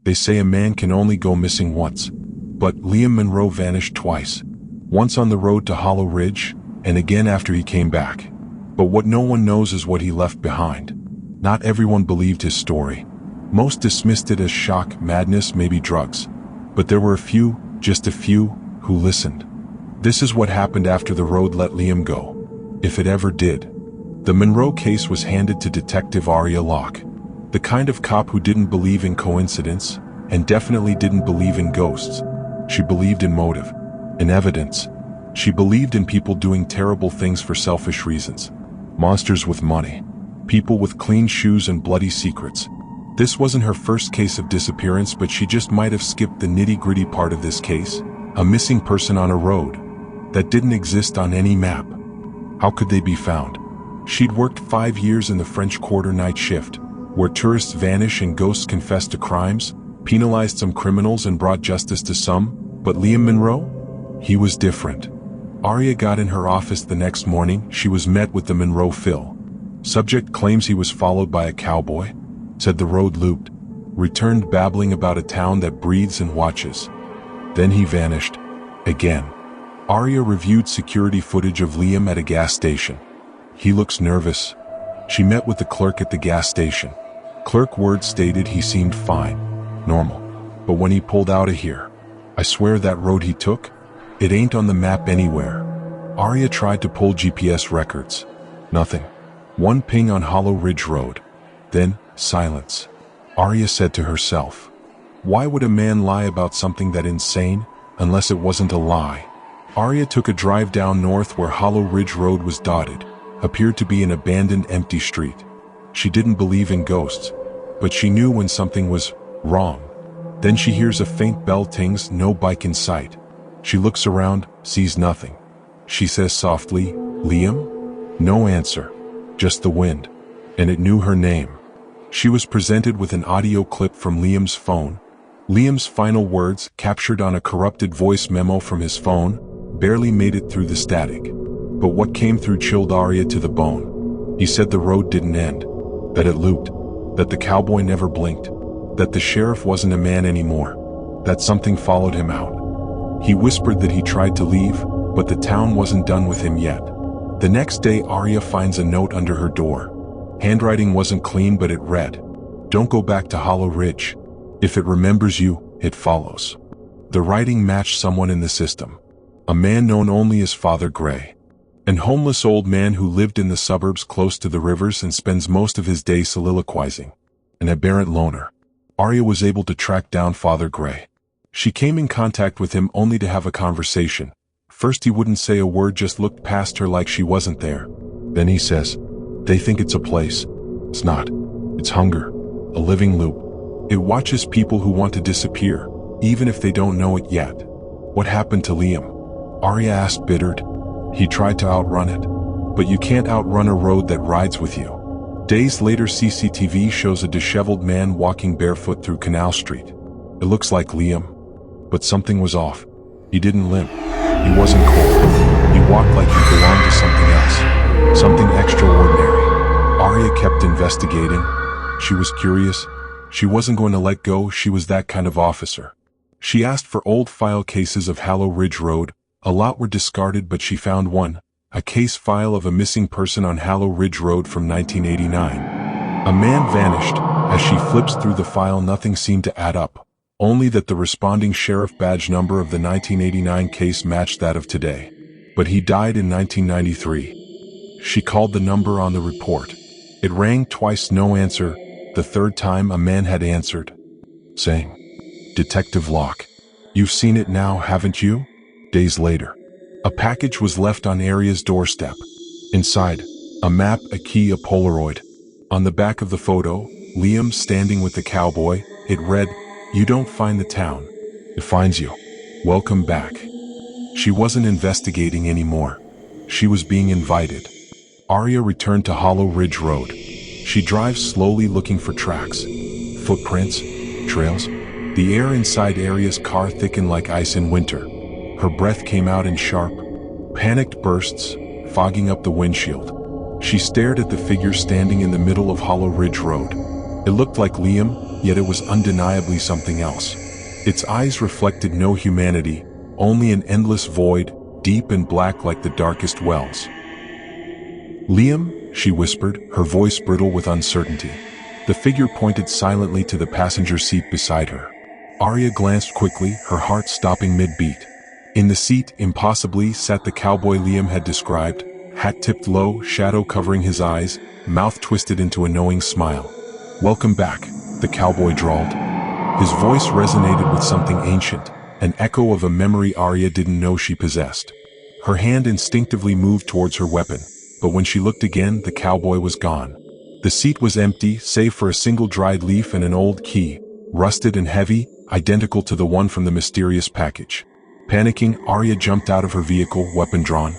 They say a man can only go missing once, but Liam Monroe vanished twice. Once on the road to Hollow Ridge, and again after he came back. But what no one knows is what he left behind. Not everyone believed his story. Most dismissed it as shock, madness, maybe drugs. But there were a few, just a few, who listened. This is what happened after the road let Liam go. If it ever did. The Monroe case was handed to Detective Aria Locke. The kind of cop who didn't believe in coincidence, and definitely didn't believe in ghosts. She believed in motive, in evidence. She believed in people doing terrible things for selfish reasons. Monsters with money. People with clean shoes and bloody secrets. This wasn't her first case of disappearance, but she just might have skipped the nitty-gritty part of this case. A missing person on a road that didn't exist on any map. How could they be found? She'd worked 5 years in the French Quarter night shift, where tourists vanish and ghosts confess to crimes, penalized some criminals and brought justice to some, but Liam Monroe? He was different. Aria got in her office the next morning. She was met with the Monroe fill. Subject claims he was followed by a cowboy, said the road looped, returned babbling about a town that breathes and watches. Then he vanished. Again. Aria reviewed security footage of Liam at a gas station. He looks nervous. She met with the clerk at the gas station. Clerk word stated he seemed fine, normal. But when he pulled out of here, I swear that road he took, it ain't on the map anywhere. Aria tried to pull GPS records. Nothing. One ping on Hollow Ridge Road. Then, silence. Aria said to herself, why would a man lie about something that insane, unless it wasn't a lie? Aria took a drive down north where Hollow Ridge Road was dotted, appeared to be an abandoned empty street. She didn't believe in ghosts, but she knew when something was wrong. Then she hears a faint bell tings, no bike in sight. She looks around, sees nothing. She says softly, Liam? No answer. Just the wind. And it knew her name. She was presented with an audio clip from Liam's phone. Liam's final words, captured on a corrupted voice memo from his phone, barely made it through the static. But what came through chilled Aria to the bone. He said the road didn't end. That it looped. That the cowboy never blinked. That the sheriff wasn't a man anymore. That something followed him out. He whispered that he tried to leave, but the town wasn't done with him yet. The next day Aria finds a note under her door. Handwriting wasn't clean, but it read, don't go back to Hollow Ridge. If it remembers you, it follows. The writing matched someone in the system. A man known only as Father Gray. An homeless old man who lived in the suburbs close to the rivers and spends most of his day soliloquizing. An aberrant loner. Aria was able to track down Father Gray. She came in contact with him only to have a conversation. First he wouldn't say a word, just looked past her like she wasn't there. Then he says, they think it's a place. It's not. It's hunger. A living loop. It watches people who want to disappear, even if they don't know it yet. What happened to Liam? Aria asked, bittered. He tried to outrun it. But you can't outrun a road that rides with you. Days later CCTV shows a disheveled man walking barefoot through Canal Street. It looks like Liam. But something was off. He didn't limp. He wasn't cold. He walked like he belonged to something else. Something extraordinary. Aria kept investigating. She was curious. She wasn't going to let go. She was that kind of officer. She asked for old file cases of Hollow Ridge Road. A lot were discarded, but she found one. A case file of a missing person on Hollow Ridge Road from 1989. A man vanished. As she flips through the file, nothing seemed to add up. Only that the responding sheriff badge number of the 1989 case matched that of today. But he died in 1993. She called the number on the report. It rang twice, no answer. The third time a man had answered, saying, Detective Locke, you've seen it now, haven't you? Days later, a package was left on Aria's doorstep. Inside, a map, a key, a Polaroid. On the back of the photo, Liam standing with the cowboy. It read, you don't find the town. It finds you. Welcome back. She wasn't investigating anymore. She was being invited. Aria returned to Hollow Ridge Road. She drives slowly looking for tracks, footprints, trails. The air inside Aria's car thickened like ice in winter. Her breath came out in sharp, panicked bursts, fogging up the windshield. She stared at the figure standing in the middle of Hollow Ridge Road. It looked like Liam, yet it was undeniably something else. Its eyes reflected no humanity, only an endless void, deep and black like the darkest wells. "Liam," she whispered, her voice brittle with uncertainty. The figure pointed silently to the passenger seat beside her. Aria glanced quickly, her heart stopping mid-beat. In the seat, impossibly, sat the cowboy Liam had described, hat tipped low, shadow covering his eyes, mouth twisted into a knowing smile. "Welcome back," the cowboy drawled. His voice resonated with something ancient, an echo of a memory Aria didn't know she possessed. Her hand instinctively moved towards her weapon, but when she looked again, the cowboy was gone. The seat was empty, save for a single dried leaf and an old key, rusted and heavy, identical to the one from the mysterious package. Panicking, Aria jumped out of her vehicle, weapon drawn.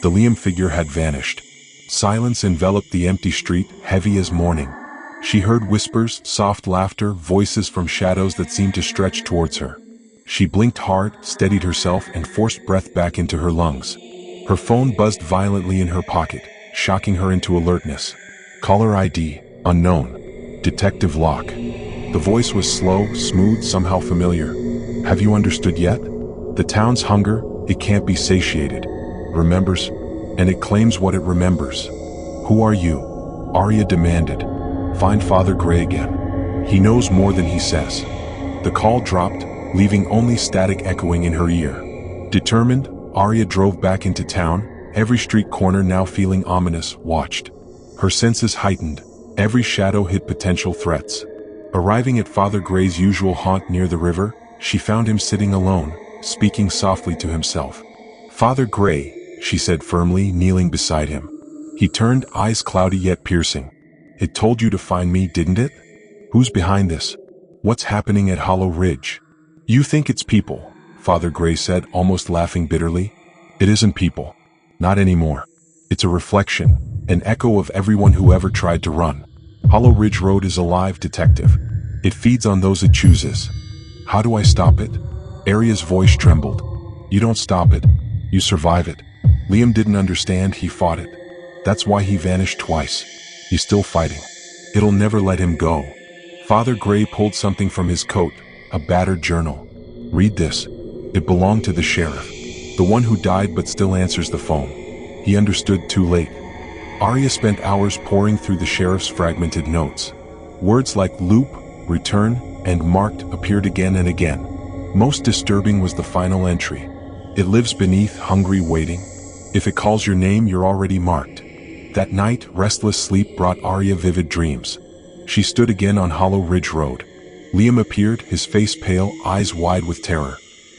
The Liam figure had vanished. Silence enveloped the empty street, heavy as morning. She heard whispers, soft laughter, voices from shadows that seemed to stretch towards her. She blinked hard, steadied herself, and forced breath back into her lungs. Her phone buzzed violently in her pocket, shocking her into alertness. Caller ID, unknown. Detective Locke. The voice was slow, smooth, somehow familiar. "Have you understood yet? The town's hunger, it can't be satiated. Remembers? And it claims what it remembers." "Who are you?" Aria demanded. "Find Father Gray again. He knows more than he says." The call dropped, leaving only static echoing in her ear. Determined, Aria drove back into town, every street corner now feeling ominous, watched. Her senses heightened, every shadow hid potential threats. Arriving at Father Gray's usual haunt near the river, she found him sitting alone, speaking softly to himself. "Father Gray," she said firmly, kneeling beside him. He turned, eyes cloudy yet piercing. "It told you to find me, didn't it? Who's behind this? What's happening at Hollow Ridge?" "You think it's people," Father Gray said, almost laughing bitterly. "It isn't people. Not anymore. It's a reflection, an echo of everyone who ever tried to run. Hollow Ridge Road is alive, detective. It feeds on those it chooses." "How do I stop it?" Aria's voice trembled. "You don't stop it. You survive it." Liam didn't understand, he fought it. That's why he vanished twice. He's still fighting. It'll never let him go. Father Gray pulled something from his coat, a battered journal. "Read this. It belonged to the sheriff. The one who died but still answers the phone." He understood too late. Aria spent hours poring through the sheriff's fragmented notes. Words like loop, return, and marked appeared again and again. Most disturbing was the final entry. "It lives beneath, hungry, waiting. If it calls your name, you're already marked." That night, restless sleep brought Aria vivid dreams. She stood again on Hollow Ridge Road. Liam appeared, his face pale, eyes wide with terror.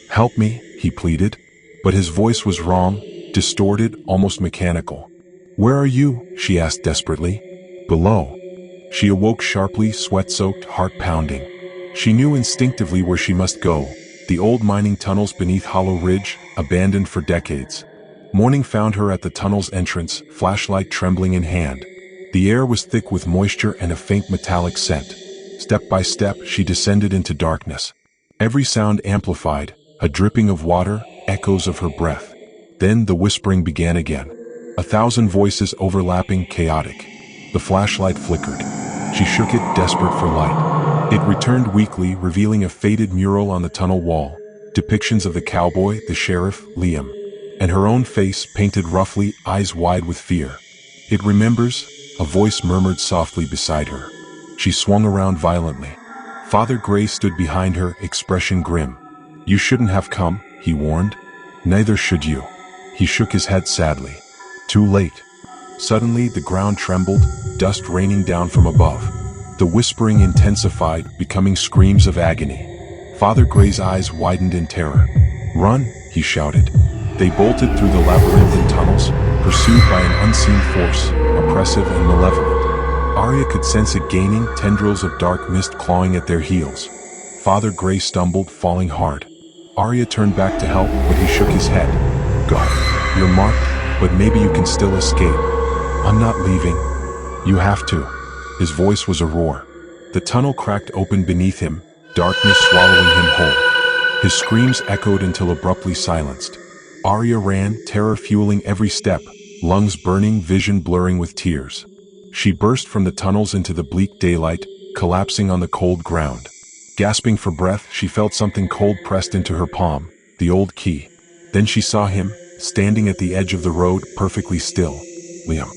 "Help me," he pleaded. But his voice was wrong, distorted, almost mechanical. "Where are you?" she asked desperately. "Below." She awoke sharply, sweat-soaked, heart pounding. She knew instinctively where she must go. The old mining tunnels beneath Hollow Ridge, abandoned for decades. Morning found her at the tunnel's entrance, flashlight trembling in hand. The air was thick with moisture and a faint metallic scent. Step by step, she descended into darkness. Every sound amplified, a dripping of water, echoes of her breath. Then the whispering began again. 1,000 voices overlapping, chaotic. The flashlight flickered. She shook it, desperate for light. It returned weakly, revealing a faded mural on the tunnel wall. Depictions of the cowboy, the sheriff, Liam. And her own face, painted roughly, eyes wide with fear. "It remembers," a voice murmured softly beside her. She swung around violently. Father Gray stood behind her, expression grim. "You shouldn't have come," he warned. "Neither should you." He shook his head sadly. Too late. Suddenly the ground trembled, dust raining down from above. The whispering intensified, becoming screams of agony. Father Gray's eyes widened in terror. "Run," he shouted. They bolted through the labyrinthine tunnels, pursued by an unseen force, oppressive and malevolent. Aria could sense it gaining, tendrils of dark mist clawing at their heels. Father Gray stumbled, falling hard. Aria turned back to help, but he shook his head. "Go. You're marked, but maybe you can still escape." "I'm not leaving." "You have to." His voice was a roar. The tunnel cracked open beneath him, darkness swallowing him whole. His screams echoed until abruptly silenced. Aria ran, terror fueling every step, lungs burning, vision blurring with tears. She burst from the tunnels into the bleak daylight, collapsing on the cold ground. Gasping for breath, she felt something cold pressed into her palm, the old key. Then she saw him, standing at the edge of the road, perfectly still. Liam.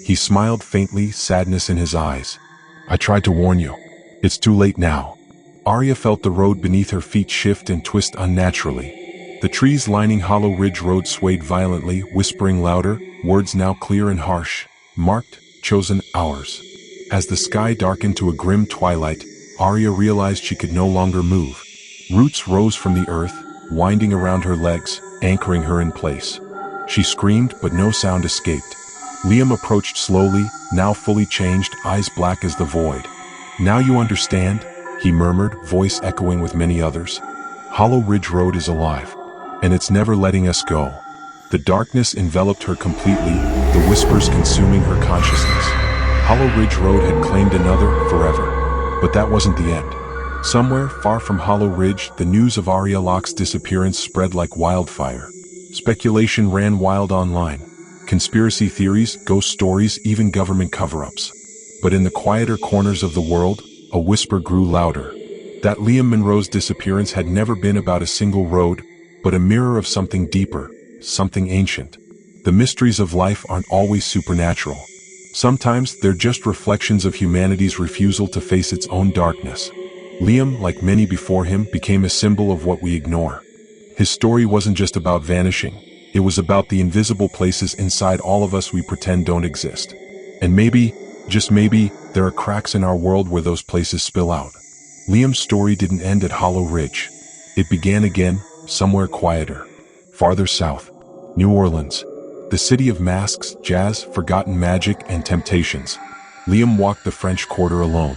He smiled faintly, sadness in his eyes. I tried to warn you. It's too late now. Aria felt the road beneath her feet shift and twist unnaturally. The trees lining Hollow Ridge Road swayed violently, whispering louder, words now clear and harsh. Marked, chosen, ours. As the sky darkened to a grim twilight, Aria realized she could no longer move. Roots rose from the earth, winding around her legs, anchoring her in place. She screamed, but no sound escaped. Liam approached slowly, now fully changed, eyes black as the void. Now you understand? He murmured, voice echoing with many others. Hollow Ridge Road is alive, and it's never letting us go. The darkness enveloped her completely, the whispers consuming her consciousness. Hollow Ridge Road had claimed another, forever. But that wasn't the end. Somewhere, far from Hollow Ridge, the news of Aria Locke's disappearance spread like wildfire. Speculation ran wild online. Conspiracy theories, ghost stories, even government cover-ups. But in the quieter corners of the world, a whisper grew louder. That Liam Monroe's disappearance had never been about a single road, but a mirror of something deeper, something ancient. The mysteries of life aren't always supernatural. Sometimes they're just reflections of humanity's refusal to face its own darkness. Liam, like many before him, became a symbol of what we ignore. His story wasn't just about vanishing. It was about the invisible places inside all of us we pretend don't exist. And maybe, just maybe, there are cracks in our world where those places spill out. Liam's story didn't end at Hollow Ridge. It began again, somewhere quieter. Farther south. New Orleans. The city of masks, jazz, forgotten magic, and temptations. Liam walked the French Quarter alone.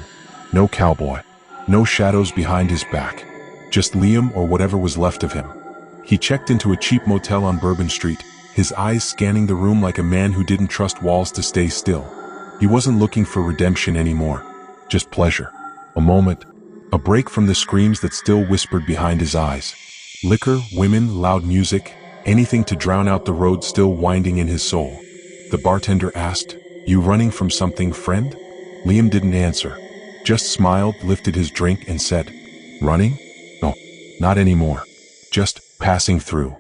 No cowboy. No shadows behind his back. Just Liam or whatever was left of him. He checked into a cheap motel on Bourbon Street, his eyes scanning the room like a man who didn't trust walls to stay still. He wasn't looking for redemption anymore. Just pleasure. A moment. A break from the screams that still whispered behind his eyes. Liquor, women, loud music, anything to drown out the road still winding in his soul. The bartender asked, "You running from something, friend?" Liam didn't answer. Just smiled, lifted his drink, and said, "Running? No, not anymore. Just passing through."